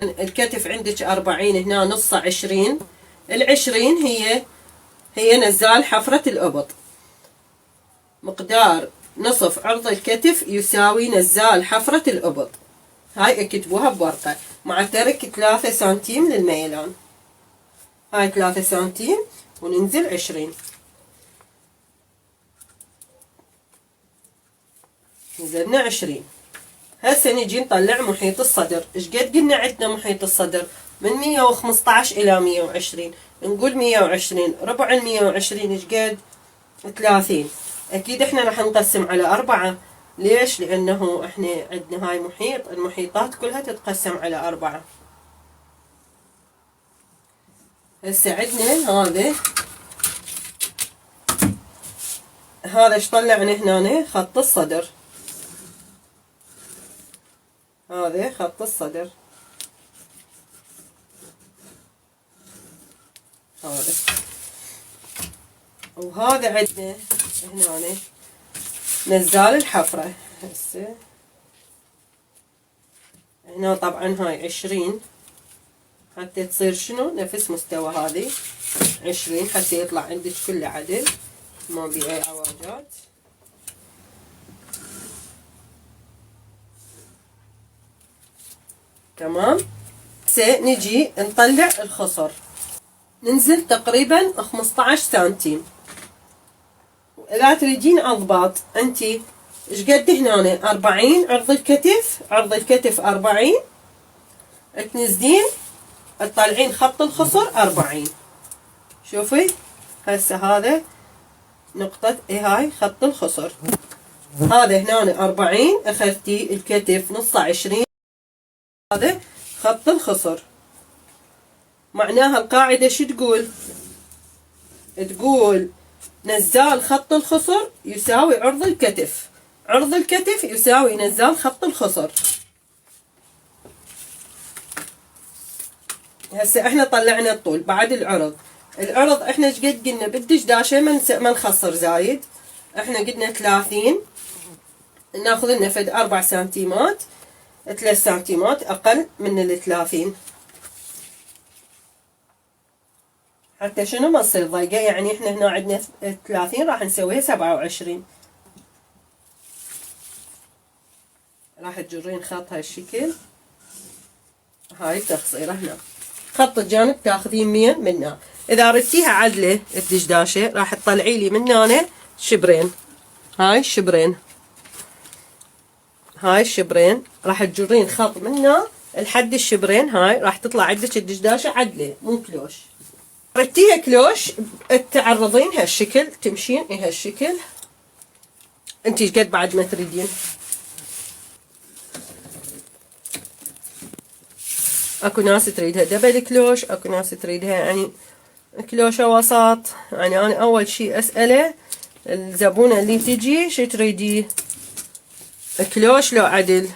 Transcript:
الكتف عندك 40، هنا نص 20. العشرين هي نزال حفرة الإبط. مقدار نصف عرض الكتف يساوي نزال حفرة الإبط. هاي اكتبوها بورقة مع ترك 3 سنتيم للميلان. هاي 3 سنتيم وننزل 20. نزلنا 20. هسه نجي نطلع محيط الصدر. ايش قد قلنا عندنا محيط الصدر؟ من 115 الى 120. نقول 120 ربع 120 ايش قد؟ 30. اكيد احنا راح نقسم على 4. ليش؟ لانه احنا عندنا هاي محيط، المحيطات كلها تتقسم على 4. هسه عندنا هذا ايش طلعنا هنا؟ خط الصدر. هذا خط الصدر. هذا. وهذا عندنا هنا نزال الحفرة. هسه هنا طبعا هاي 20 حتى تصير شنو؟ نفس مستوى هذه 20 حتى يطلع عندك كله عدل ما بيه اي عواجات. تمام. هسه نجي نطلع الخصر. ننزل تقريبا 15 سنتيم. اذا تريدين اضباط انتي ايش قد هنا؟ 40 عرض الكتف. عرض الكتف 40. تنزلين تطلعين خط الخصر 40. شوفي هسه هذا نقطة هاي خط الخصر. هذا هنا 40 اخذتي الكتف نص 20. هذا خط الخصر. معناها القاعدة شو تقول؟ تقول نزال خط الخصر يساوي عرض الكتف. عرض الكتف يساوي نزال خط الخصر. هسه احنا طلعنا الطول بعد العرض. العرض احنا ايش قد قلنا؟ بالدشداشه ما نخسر زايد. احنا قلنا 30. ناخذ لنا فد 4 سنتيمات 3 سنتيمات اقل من 30 حتى شنو ما تصير ضيقه. يعني احنا هنا عندنا 30 راح نسويها 27. راح تجرين خط هالشكل. هاي تخصيره هنا. خط الجانب تاخذين مين منها. اذا ردتيها عدله الدشداشه راح تطلعي لي من هنا شبرين. هاي شبرين. هاي الشبرين راح تجرين خط من هنا لحد الشبرين. هاي راح تطلع عندك الدشداشه عدله مو كلوش. ردتيها كلوش تعرضين هالشكل تمشين هالشكل. انتي قد بعد ما تريدين. اكو ناس تريدها دبل كلوش، اكو ناس تريدها يعني كلوشة وسط. يعني انا اول شي اسأله الزبونة اللي تجي شو تريدي؟ كلوش لو عدل؟